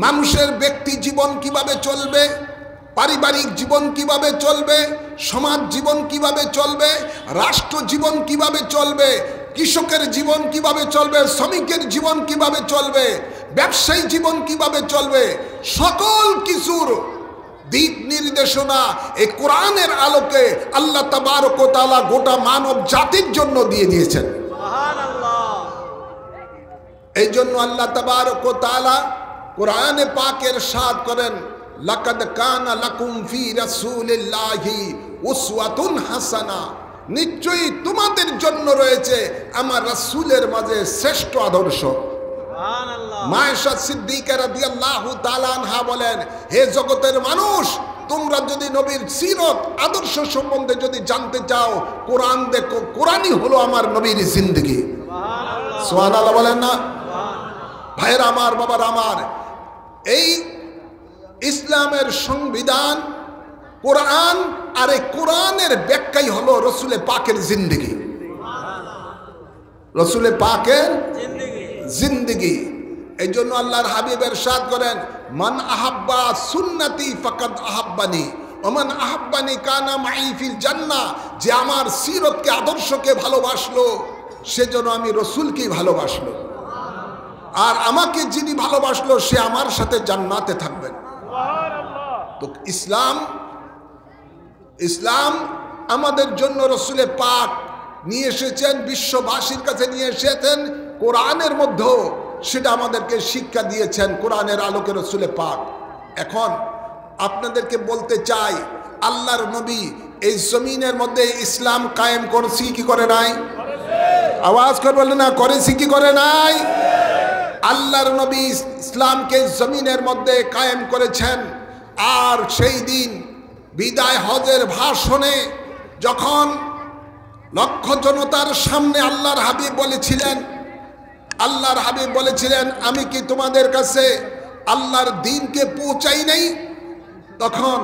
Speaker 1: মানুষের ব্যক্তি জীবন কিভাবে চলবে, পারিবারিক জীবন কিভাবে চলবে, সমাজ জীবন কিভাবে চলবে, রাষ্ট্র জীবন কিভাবে চলবে, কৃষকের জীবন কিভাবে চলবে, শ্রমিকের জীবন কিভাবে চলবে, ব্যবসায়ী জীবন কিভাবে চলবে, সকল কিছুর দিক নির্দেশনা এই কোরআনের আলোকে আল্লাহ তাবারক ওয়া তাআলা গোটা মানব জাতির জন্য দিয়ে দিয়েছেন। সুবহানাল্লাহ। এই জন্য আল্লাহ তাবারক ওয়া তাআলা কোরআনে পাকে ইরশাদ করেন, লাকাদ কানা লাকুম ফি রাসূলিল্লাহি উসওয়াতুন হাসানা, নিশ্চয়ই তোমাদের জন্য রয়েছে আমার রাসূলের মাঝে শ্রেষ্ঠ আদর্শ। সুবহানাল্লাহ। মায়েশা সিদ্দিকা রাদিয়াল্লাহু তাআলা আনহা বলেন, হে জগতের মানুষ, তোমরা যদি নবীর সিরত আদর্শ সম্বন্ধে যদি জানতে চাও, কোরআন দেখো, কোরআনই হলো আমার নবীর জিন্দেগি। সুবহানাল্লাহ। সুবহানাল্লাহ বলেন না? ভাইরা আমার, বাবার আমার, এই ইসলামের সংবিধান কোরআন, আর এই কোরআনের ব্যাখ্যাই হলো রসুলে পাকের জিন্দেগি। রসুলে পাকের জিন্দেগি। এই জন্য আল্লাহর হাবিব ইরশাদ করেন, মান আহাব্বা সুন্নতি ফাকাদ আহাব্বানি ওয়া মান আহাব্বানি কানা মাই ফিল জান্নাহ। যে আমার সিরতকে, আদর্শকে ভালোবাসলো, সেজন্য আমি রসুলকেই ভালোবাসলো, আর আমাকে যিনি ভালোবাসলো সে আমার সাথে জান্নাতে থাকবেন। তো ইসলাম আমাদের জন্য রসুলে পাক নিয়ে এসেছেন, বিশ্ববাসীর কাছে নিয়ে এসেছেন কোরআনের মধ্যে, সেটা আমাদেরকে শিক্ষা দিয়েছেন কোরআনের আলোকে রসুলে পাক। এখন আপনাদেরকে বলতে চাই, আল্লাহর নবী এই জমিনের মধ্যে ইসলাম কায়েম করেছি কি করে নাই? আওয়াজ করে বলেন না, করেছি কি করে নাই? আল্লাহর নবী ইসলামকে জমিনের মধ্যে কায়েম করেছেন। আর সেই দিন বিদায় হজের ভাষণে যখন লক্ষ জনতার সামনে আল্লাহর হাবিব বলেছিলেন, আমি কি তোমাদের কাছে আল্লাহর দ্বীনকে পৌঁছাই নাই? তখন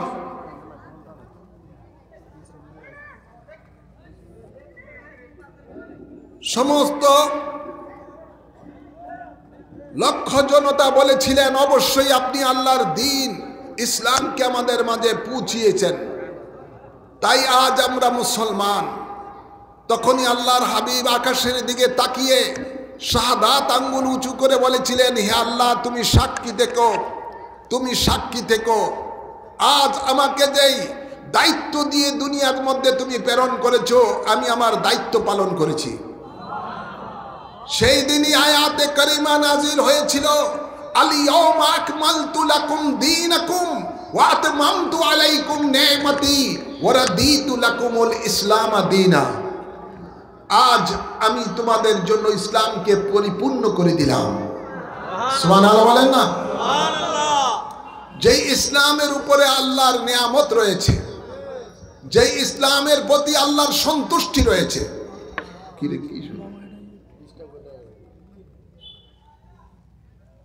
Speaker 1: সমস্ত লক্ষ জনতা বলেছিলেন, অবশ্যই আপনি আল্লাহর দ্বীন ইসলামকে আমাদের মাঝে পৌঁছিয়েছেন, তাই আজ আমরা মুসলমান। তখনই আল্লাহর হাবিব আকাশের দিকে তাকিয়ে শাহাদাত আঙ্গুল উঁচু করে বলেছিলেন, হে আল্লাহ, তুমি সাক্ষী থেকো, আজ আমাকে যেই দায়িত্ব দিয়ে দুনিয়ার মধ্যে তুমি প্রেরণ করেছো, আমি আমার দায়িত্ব পালন করেছি। সেই দিনই আয়াতে কারিমা নাজিল হয়েছিল, আল ইয়াউমা আকমালতু লাকুম দীনাকুম ওয়া আতমামতু আলাইকুম নি'মাতি ওয়া রাদিতু লাকুমুল ইসলাম দীনা। আজ আমি তোমাদের জন্য ইসলামকে পরিপূর্ণ করে দিলাম। সুবহানাল্লাহ বলেন না? সুবহানাল্লাহ। যেই ইসলামের উপরে আল্লাহর নিয়ামত রয়েছে, যেই ইসলামের প্রতি আল্লাহর সন্তুষ্টি রয়েছে,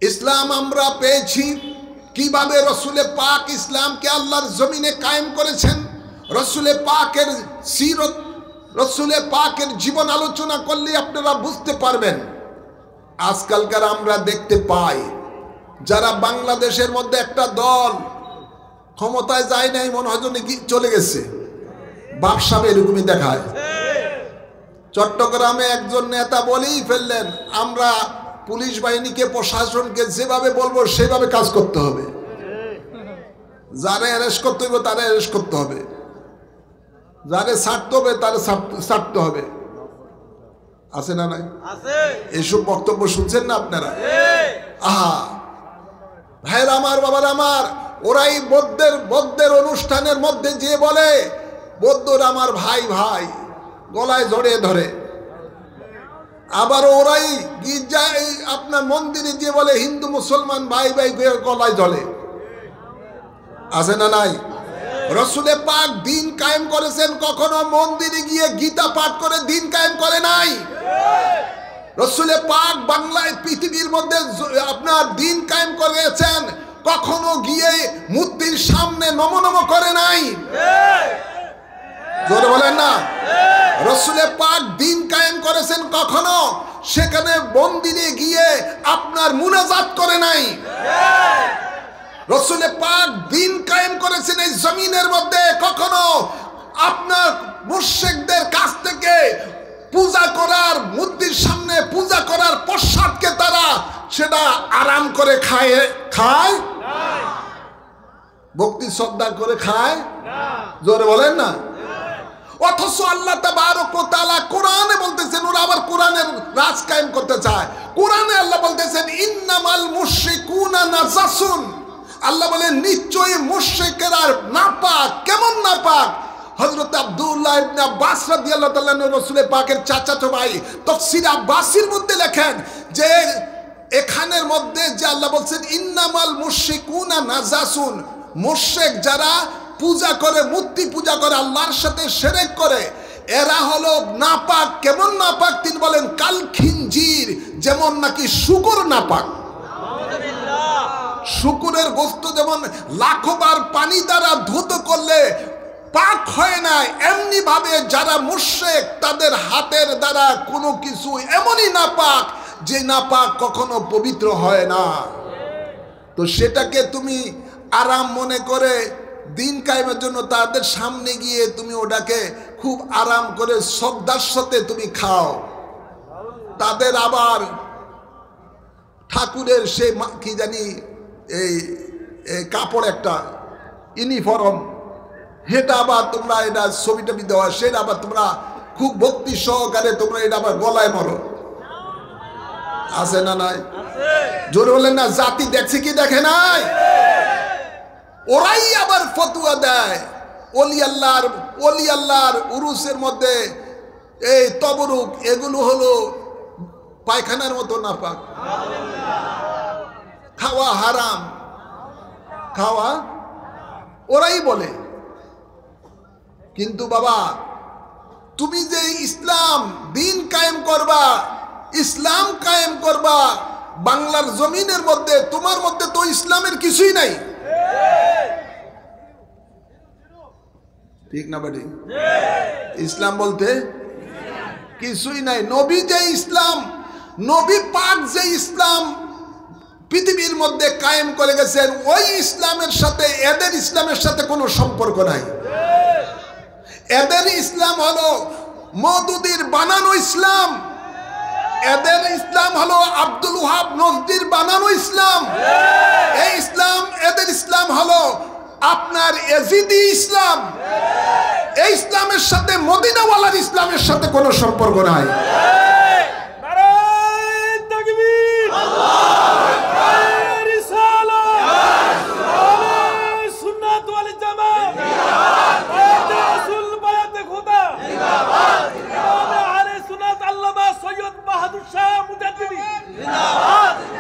Speaker 1: ইসলাম আমরা পেয়েছি কিভাবে? রসুলে পাক ইসলামকে আল্লাহর জমিনে কায়েম করেছেন। রসুলে পাকের সিরত, রসুলে পাকের জীবন আলোচনা করলে আপনারা বুঝতে পারবেন। আজকালকার আমরা দেখতে পাই, যারা বাংলাদেশের মধ্যে একটা দল ক্ষমতায় যায় নাই, মনে হয় কি চলে গেছে, বাপসাপ এরকমই দেখায়। চট্টগ্রামে একজন নেতা বলেই ফেললেন, আমরা পুলিশ বাহিনীকে, প্রশাসনকে যেভাবে বলবো সেভাবে কাজ করতে হবে। যারে অ্যারেস্ট করতে হবে তারে অ্যারেস্ট করতে হবে, যারে ছাড়তে হবে তারে ছাড়তে হবে। আছে না নাই? এইসব বক্তব্য শুনছেন না আপনারা? আহা ভাইরা আমার, বাবার আমার, ওরাই বৌদ্ধের অনুষ্ঠানের মধ্যে যে বলে বৌদ্ধরা আমার ভাই ভাই, গলায় জড়িয়ে ধরে। আবার ওরাই গির্জায় আপনার মন্দিরে যে বলে হিন্দু মুসলমান ভাই ভাই, গলায় জ্বলে। আছে না নাই? রসুলে পাক দিন কায়েম করেছেন, কখনো মন্দিরে গিয়ে গীতা পাঠ করে দিন কায়েম করে নাই। রসুলে পাক বাংলায় পৃথিবীর মধ্যে আপনার দিন কায়েম করেছেন, কখনো গিয়ে মূর্তির সামনে নমনম করে নাই। জোরে বলেন না। রসুলে পাক দিন কায়েম করেছেন, কখনো সেখানে মন্দিরে গিয়ে আপনার মুনাজাত করে নাই। রসুলে পাক দিন কায়েম করেছেন এই জমিনের মধ্যে, কখনো আপনার মুশরিকদের কাছ থেকে পূজা করার, মূর্তির সামনে পূজা করার প্রসাদকে তারা সেটা আরাম করে খায় ভক্তি শ্রদ্ধা করে খায়। জোরে বলেন না। অথচ আল্লাহ তাবারক ওয়া তাআলা কোরআনে বলতেছেন, ওরা আবার কোরআনের রাজ কায়েম করতে চায়। কোরআনে আল্লাহ বলতেছেন ইন্নামাল মুশরিকুনা নাজাসুন। আল্লাহ বলেন নিশ্চয়ই মুশরিকেরা নাপাক। কেমন নাপাক? হযরত আব্দুল্লাহ ইবনে আব্বাস রাদিয়াল্লাহু তাআলা রাসূলের পাকের চাচাতো ভাই তাফসীর আব্বাসীর মধ্যে লেখেন যে এখানের মধ্যে যে আল্লাহ বলছেন ইন্নামাল মুশরিকুনা নাজাসুন, মুশরিক যারা পূজা করে, মূর্তি পূজা করে, আল্লাহর সাথে শিরক করে, এরা হলো নাপাক। কেমন নাপাক? তিনি বলেন কাল খিনজির, যেমন নাকি শূকর নাপাক। শূকরের গোশত যেমন লাখবার পানি দ্বারা ধুত করলে পাক হয় না, এমনি ভাবে যারা মুশরিক তাদের হাতের দ্বারা কোনো কিছু এমনই নাপাক যে নাপাক কখনো পবিত্র হয় না। তো সেটাকে তুমি আরাম মনে করে দিন কায়েমের জন্য তাদের সামনে গিয়ে তুমি ওটাকে খুব আরাম করে শ্রদ্ধার সাথে তুমি খাও। তাদের আবার ঠাকুরের সেই কি জানি এই কাপড় একটা ইউনিফর্ম, সেটা আবার তোমরা এটা ছবিটা দেওয়া, সেটা আবার তোমরা খুব ভক্তি সহকারে তোমরা এটা আবার গলায় মারো। আছে না নাই? জোরে বলেন না। জাতি দেখছে কি দেখে নাই? ওরাই আবার ফতোয়া দেয় ওলি আল্লাহর উরুসের মধ্যে এই তবরুক, এগুলো হলো পায়খানার মতো নাপাক, খাওয়া হারাম, খাওয়া ওরাই বলে। কিন্তু বাবা তুমি যে ইসলাম দিন কায়েম করবা, ইসলাম কায়েম করবা বাংলার জমিনের মধ্যে, তোমার মধ্যে তো ইসলামের কিছুই নাই। ঠিক না বাড়ি? ইসলাম বলতে কিছুই নাই। নবী যে ইসলাম, নবী পাক যে ইসলাম পৃথিবীর মধ্যে কায়েম করে গেছেন, ওই ইসলামের সাথে এদের ইসলামের সাথে কোনো সম্পর্ক নাই। এদের ইসলাম হলো মওদুদির বানানো ইসলাম, এদের ইসলাম হলো আব্দুল ওয়াহাব নজদির বানানো ইসলাম। এই ইসলাম, এদের ইসলাম হলো আপনার এজিদি ইসলাম। এই ইসলামের সাথে মদিনাওয়ালার ইসলামের সাথে কোনো সম্পর্ক নাই।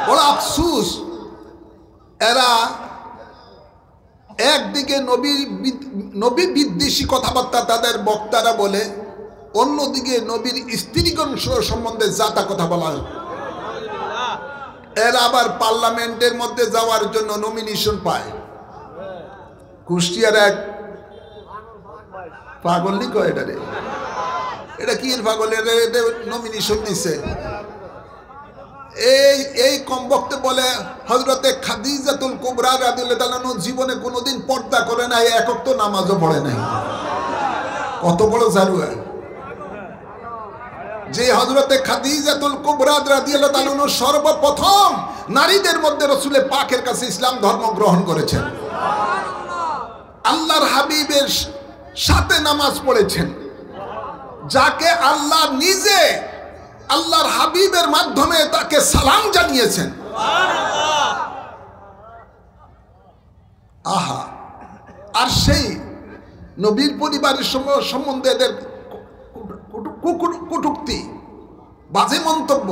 Speaker 1: বড় আফসোস, এরা একদিকে নবী বিদ্বেষী কথাবার্তা তাদের বক্তারা বলে, অন্যদিকে নবীর স্ত্রীগণ সম্বন্ধে যাতা কথা বলা হয়। এরা আবার পার্লামেন্টের মধ্যে যাওয়ার জন্য নমিনেশন পায়। কুষ্টিয়ার এক পাগল কয় এটারে, এটা কি পাগল, এটা নমিনেশন দিছে। এই কম বক্তে বলে হযরতে খাদিজাতুল কুবরা রাদিয়াল্লাহু তাআলা জীবনে কোনোদিন পর্দা করে নাই, এক ওয়াক্ত নামাজও পড়ে নাই। কত বড় জারুয়া! যে হযরতে খাদিজাতুল কুবরা রাদিয়াল্লাহু তাআলা সর্বপ্রথম নারীদের মধ্যে রাসূলের পাকের কাছে ইসলাম ধর্ম গ্রহণ করেছেন। আল্লাহর হাবিবের সাথে নামাজ পড়েছেন, যাকে আল্লাহ নিজে আল্লাহর হাবিবের মাধ্যমে তাকে সালাম জানিয়েছেন। আহা, আর সেই নবীর পরিবারের সম্বন্ধে এদের কটূক্তি, বাজে মন্তব্য,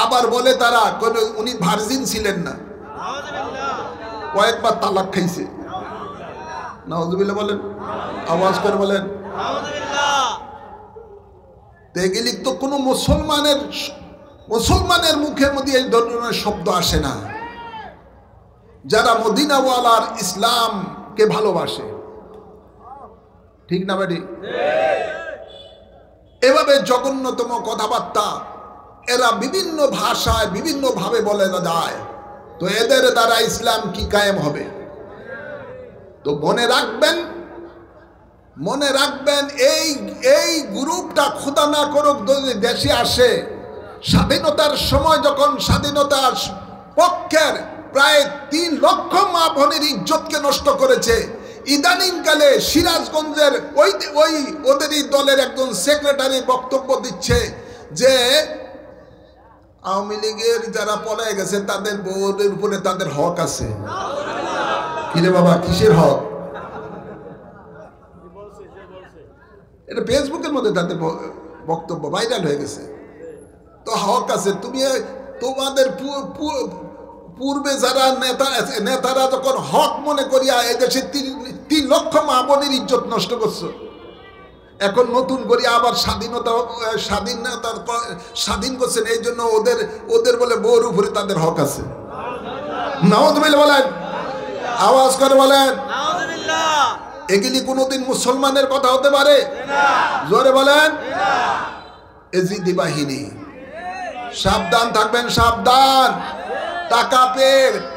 Speaker 1: আবার বলে তারা উনি ভার্জিন ছিলেন না, কয়েকবার তালাক খাইছে। নাউজুবিল্লাহ বলেন, আওয়াজ করে বলেন। এগুলি তো কোনো মুসলমানের মুখের মধ্যে এই ধরনের শব্দ আসে না, যারা মদিনাওয়ালার ইসলামকে ভালোবাসে। ঠিক না বেটি? এভাবে জঘন্যতম কথাবার্তা এরা বিভিন্ন ভাষায় বিভিন্ন ভাবে বলে যায়, তো এদের দ্বারা ইসলাম কি কায়েম হবে? তো মনে রাখবেন এই গ্রুপটা খোদা না করুক যদি দেশে আসে, স্বাধীনতার সময় যখন স্বাধীনতার পক্ষের প্রায় 3 লক্ষ মা বোনের ইজ্জতকে নষ্ট করেছে, ইদানিংকালে সিরাজগঞ্জের ওদেরই দলের একজন সেক্রেটারি বক্তব্য দিচ্ছে যে আওয়ামী লীগের যারা পলায় গেছে তাদের বউদের উপরে তাদের হক আছে। কিরে বাবা, কিসের হক? এটা ফেসবুকের মধ্যে তাদের বক্তব্য ভাইরাল হয়ে গেছে। তো হক আছে, তুমি তোমাদের পূর্বে যারা নেতারা যখন হক মনে করিয়া এদেশে 3 লক্ষ মা বোনের ইজ্জত নষ্ট করছো, এখন নতুন করিয়া আবার স্বাধীন করছেন, এই জন্য ওদের বলে বউর উপরে তাদের হক আছে। নাউজুবিল্লাহ বলেন, আওয়াজ করে বলেন। এগুলি কোনোদিন মুসলমানের কথা হতে পারে? জোরে বলেন। এজিদি বাহিনী, সাবধান থাকবেন, সাবধান।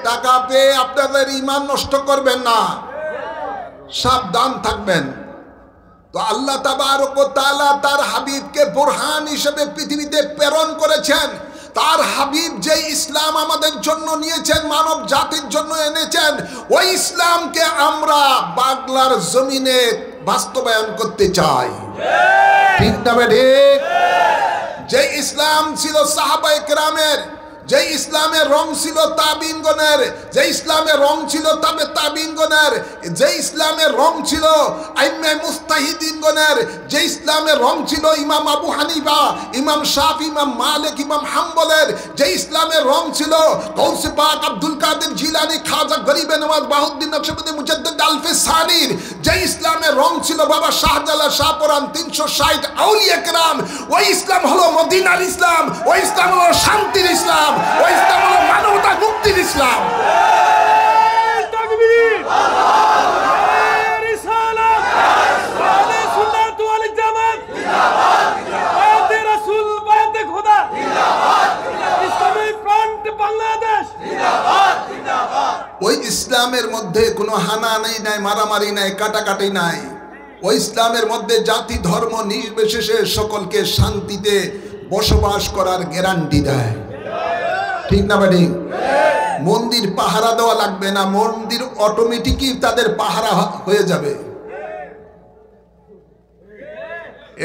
Speaker 1: টাকা পেয়ে আপনাদের ঈমান নষ্ট করবেন না, সাবধান থাকবেন। তো আল্লাহ তাবারক ওয়া তাআলা তার হাবিবকে বুরহান হিসেবে পৃথিবীতে প্রেরণ করেছেন। তার হাবিব যে ইসলাম আমাদের জন্য নিয়েছেন, মানব জাতির জন্য এনেছেন, ওই ইসলামকে আমরা বাংলার জমিনে বাস্তবায়ন করতে চাই। ঠিক না ঠিক? যে ইসলাম ছিল সাহাবায়ে কেরামের, যে ইসলামের রং ছিল তাবিনগণের, যে ইসলামের রং ছিল তাবিনগণের, যে ইসলামের রং ছিল আইম্মে মুস্তাহিদিনগণের, যে ইসলামের রং ছিল ইমাম আবু হানিফা, ইমাম শাফি, ইমাম মালিক, ইমাম হাম্বলের, যে ইসলামের রং ছিল গৌসে পাক আব্দুল কাদের জিলানী, খাজা গরিবে নওয়াজ বাহাউদ্দিন নকশবন্দি মুজাদ্দিদ আলফে সানির, যে ইসলামের রং ছিল বাবা শাহজালাল শাহপরান 360 আউলিয়া কেরাম, ওই ইসলাম হলো মদিনার ইসলাম, ওই ইসলাম হলো শান্তির ইসলাম, ওই ইসলাম হলো মানবতা মুক্তির ইসলাম। তাকবীর, রিসালাত, আহলে সুন্নাত ওয়াল জামাত, জিন্দাবাদ, বায়াতে রাসূল, বায়াতে খোদা, জিন্দাবাদ, ইসলামী ফ্রন্ট বাংলাদেশ, জিন্দাবাদ, জিন্দাবাদ। ওই ইসলামের মধ্যে কোনো হানাহানি নাই, মারামারি নাই, কাটাকাটি নাই। ওই ইসলামের মধ্যে জাতি ধর্ম নির্বিশেষে সকলকে শান্তিতে বসবাস করার গ্যারান্টি দেয়। ঠিক না ভাই? মন্দির পাহারা দেওয়া লাগবে না, মন্দির অটোমেটিকই তাদের পাহারা হয়ে যাবে।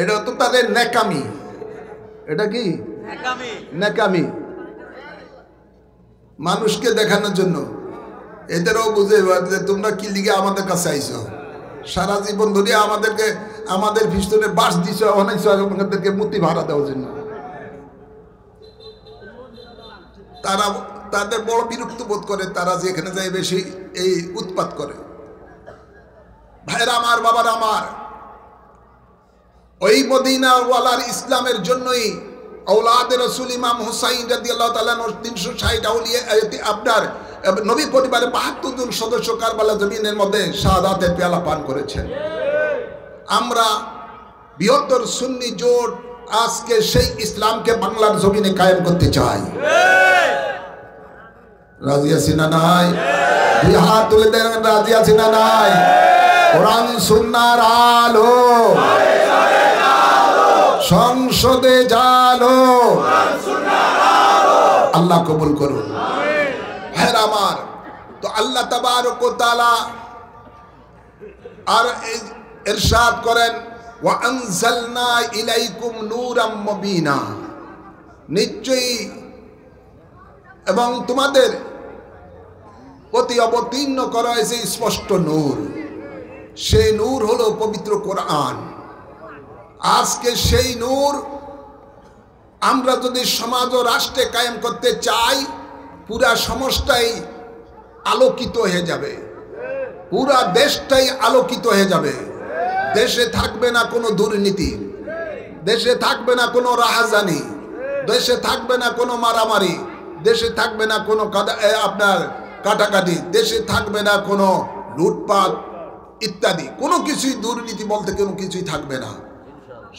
Speaker 1: এটা তো তাদের নেকামি। এটা কি নেকামি? মানুষকে দেখানোর জন্য। এদেরও বুঝে যে তোমরা কি লিগে আমাদের কাছে আইছো, সারা জীবন ধরে আমাদের পিছনে বাস দিছো, অনেক আমাদেরকে মূর্তি ভাড়া দেওয়ার জন্য। তারা তাদের বড় বিরক্ত বোধ করে, তারা যেখানে যায় বেশি এই উৎপাত করে। ভাইরা আমার, বাবার আমার, ওই মদিনাওয়ালার ইসলামের জন্যই আওলাদে রাসূল ইমাম হুসাইন রাদিয়াল্লাহু তাআলা 360 আউলিয়া আপনার নবী পরিবারে 72 জন সদস্য কারবালা জমিনের মধ্যে শাহাদাতের পেয়ালা পান করেছেন। আমরা বৃহত্তর সুন্নি জোট আজকে সেই ইসলামকে বাংলার জমিনে কায়েম করতে চাই। রাজি আছি না নাই? দুই হাত তুলে দেন, রাজি আছি না নাই? কোরআন সুন্নাহর আলো সংসদে জালো, আল্লাহ কবুল করুন। ভাইরা আমার, তো আল্লাহ তাবারক ওয়া তাআলা আর ইরশাদ করেন ওয়া আনজালনা ইলাইকুম নূরাম মুবিনা, নিশ্চয়ই এবং তোমাদের প্রতি অবতীর্ণ করা হয়েছে স্পষ্ট নূর। সেই নূর হলো পবিত্র কোরআন। আজকে সেই নূর আমরা যদি সমাজ ও রাষ্ট্রে কায়েম করতে চাই, পুরা সমাজটাই আলোকিত হয়ে যাবে, পুরা দেশটাই আলোকিত হয়ে যাবে। দেশে থাকবে না কোনো দুর্নীতি, দেশে থাকবে না কোনো রাহাজানি, দেশে থাকবে না কোনো মারামারি, দেশে থাকবে না কোনো আপনার কাটাকাটি, দেশে থাকবে না কোনো লুটপাট ইত্যাদি, কোনো কিছুই দুর্নীতি বলতে কোনো কিছুই থাকবে না।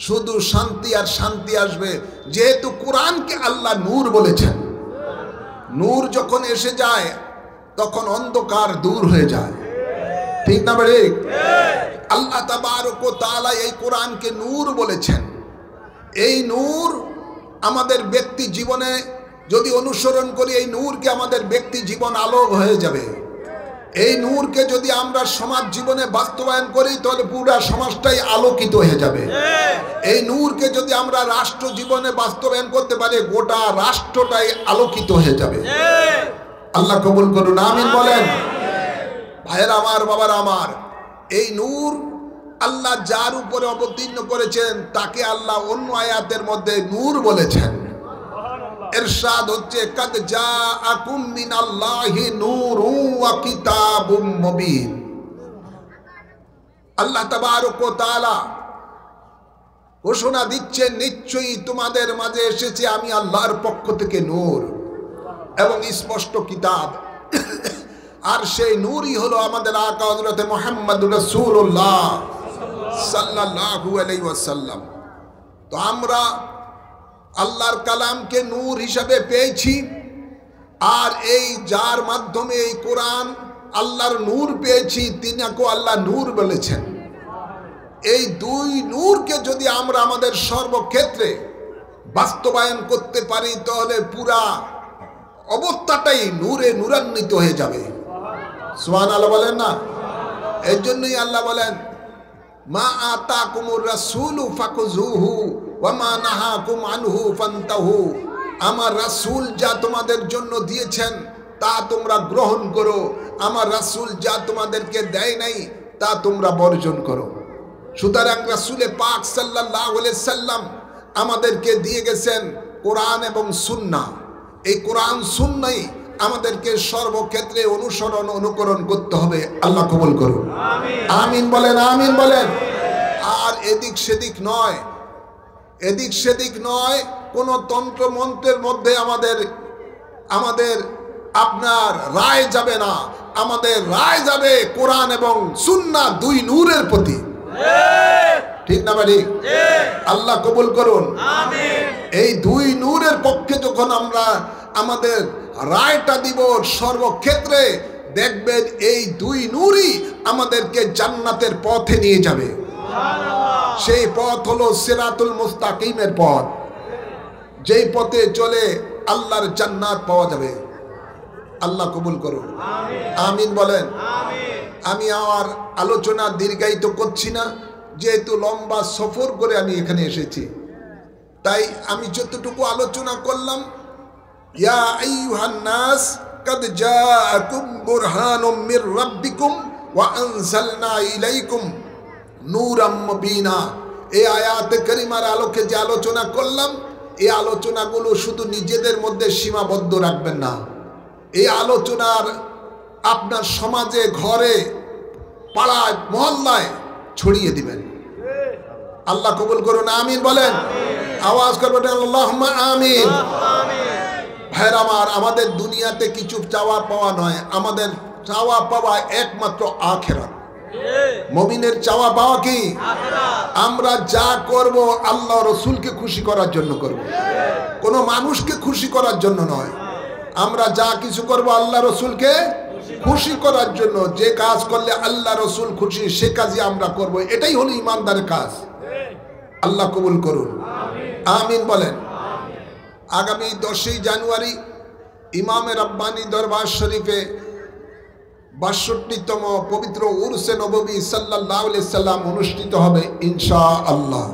Speaker 1: শুধু শান্তি আর শান্তি আসবে, যেহেতু কোরআনকে আল্লাহ নূর বলেছেন। নূর যখন এসে যায় তখন অন্ধকার দূর হয়ে যায়, ঠিক না ভাই? আল্লাহ তাবারক ওয়া তাআলা এই কোরআনকে নূর বলেছেন। এই নূর আমাদের ব্যক্তি জীবনে যদি অনুসরণ করি, এই নূরকে আমাদের ব্যক্তি জীবন আলো হয়ে যাবে। এই নূরকে যদি আমরা সমাজ জীবনে বাস্তবায়ন করি তাহলে পুরো সমাজটাই আলোকিত হয়ে যাবে। এই নূরকে যদি আমরা রাষ্ট্র জীবনে বাস্তবায়ন করতে পারি, গোটা রাষ্ট্রটাই আলোকিত হয়ে যাবে। আল্লাহ কবুল করুন, আমিন বলেন। ভাইয়েরা আমার, বাবারা আমার, এই নূর আল্লাহ যার উপরে অবতীর্ণ করেছেন তাকে আল্লাহ অন্য আয়াতের মধ্যে নূর বলেছেন। ইরশাদ হচ্ছে কাদ জাআকুম মিনাল্লাহি নূরুন ওয়া কিতাবুম মুবিন। আল্লাহ তাবারক ওয়া তাআলা ঘোষণা দিচ্ছেন, নিশ্চয়ই তোমাদের মাঝে এসেছে আমি আল্লাহর পক্ষ থেকে নূর এবং স্পষ্ট কিতাব। আর সেই নূরই হলো আমাদের আকা হযরত মুহাম্মদুর রাসূলুল্লাহ সাল্লাল্লাহু আলাইহি ওয়াসাল্লাম। তো আমরা আল্লাহর কালামকে নূর হিসাবে পেয়েছি, আর এই যার মাধ্যমে এই কোরআন আল্লাহর নূর পেয়েছি, তিনাকে আল্লাহ নূর বলেছেন। এই দুই নূরকে যদি আমরা আমাদের সর্বক্ষেত্রে বাস্তবায়ন করতে পারি তাহলে পুরা অবস্থাটাই নূরে নূরান্বিত হয়ে যাবে। সুবহানাল্লাহ বলেন না? এর জন্যই আল্লাহ বলেন মা আতাকুমুর রাসূলু ফাকুযুহু ওয়া মা নাহাকুম আনহু ফান্তাহু। আমার রাসূল যা তোমাদের জন্য দিয়েছেন তা তোমরা গ্রহণ করো, আমার রাসূল যা তোমাদেরকে দেয় নাই তা তোমরা বর্জন করো। সুতরাং রাসূলে পাক সাল্লাল্লাহু আলাইহি সাল্লাম আমাদেরকে দিয়ে গেছেন কোরআন এবং সুন্নাহ। এই কোরআন সুন্নাহই আমাদেরকে সর্বক্ষেত্রে অনুসরণ অনুকরণ করতে হবে। আল্লাহ কবুল করুন, আমিন বলেন, আমিন বলেন। আর এদিক সেদিক নয়, এদিক সেদিক নয়, কোন তন্ত্র মন্ত্রের মধ্যে আমাদের আপনার রায় যাবে না। আমাদের রায় যাবে কোরআন এবং সুন্নাহ দুই নূরের প্রতি, ঠিক না ভাই? আল্লাহ কবুল করুন, আমিন। এই দুই নূরের পক্ষে যখন আমরা আমাদের রায়টা দিব সর্বক্ষেত্রে, দেখবেন এই দুই নূরই আমাদেরকে জান্নাতের পথে নিয়ে যাবে। সেই পথ হলো সিরাতুল মুস্তাকিমের পথ, যেই পথে চলে আল্লাহর জান্নাত পাওয়া যাবে। আল্লাহ কবুল করুন, আমিন বলেন। আমি আমার আলোচনা দীর্ঘায়িত করছি না, যেহেতু লম্বা সফর করে আমি এখানে এসেছি, তাই আমি যতটুকু আলোচনা করলাম, ইয়া আইয়ুহান নাস কাদ জাআকুম বুরহানুম মির রাব্বিকুম ওয়া আনজালনা ইলাইকুম নূরাম মুবিনা। এই আয়াতে কারিমার আলোকে যে আলোচনা করলাম, এই আলোচনাগুলো শুধু নিজেদের মধ্যে সীমাবদ্ধ রাখবেন না। এই আলোচনার আপনার সমাজে, ঘরে, পাড়ায়, মহল্লায় ছড়িয়ে দিবেন। আল্লাহ কবুল করুন, আমিন বলেন। আওয়াজ করবেন আল্লাহুম্মা আমিন। ভাইরা আমার, আমাদের দুনিয়াতে কিছু চাওয়া পাওয়া নয়, আমাদের চাওয়া পাওয়া একমাত্র আখিরাত। মুমিনের চাওয়া পাওয়া কি? আমরা যা করব আল্লাহ রসুলকে খুশি করার জন্য করব, কোনো মানুষকে খুশি করার জন্য নয়। আমরা যা কিছু করব আল্লাহ রসুলকে খুশি করার জন্য। যে কাজ করলে আল্লাহ রসুল খুশি সে কাজই আমরা করব, এটাই হলো ইমানদারের কাজ। আল্লাহ কবুল করুন, আমিন বলেন। আগামী 10ই জানুয়ারি ইমামে রব্বানী দরবার শরীফে ৬২তম পবিত্র উরসে নববী সাল্লাল্লাহু আলাইহি সাল্লাম অনুষ্ঠিত হবে ইনশাআল্লাহ।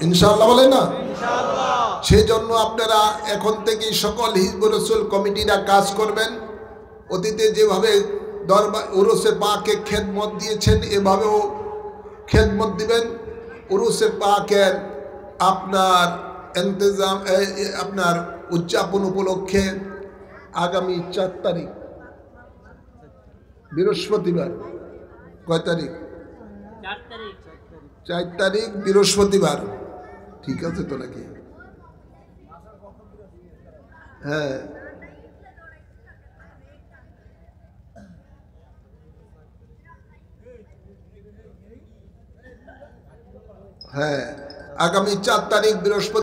Speaker 1: ইনশাআল্লাহ বলে না? সেই জন্য আপনারা এখন থেকেই সকল হিজবুর রাসূল কমিটিরা কাজ করবেন। অতীতে যেভাবে দরবার উরুসে পাকে খেদমত দিয়েছেন, এভাবেও খেদমত দিবেন। উরুসে পাকের আপনার ইন্তজাম, আপনার উদযাপন উপলক্ষে আগামী ৪ তারিখ বৃহস্পতিবার, কয় তারিখ? ৪ তারিখ বৃহস্পতিবার, ঠিক আছে তো নাকি? হ্যাঁ হ্যাঁ, আগামী ৪ তারিখ বৃহস্পতি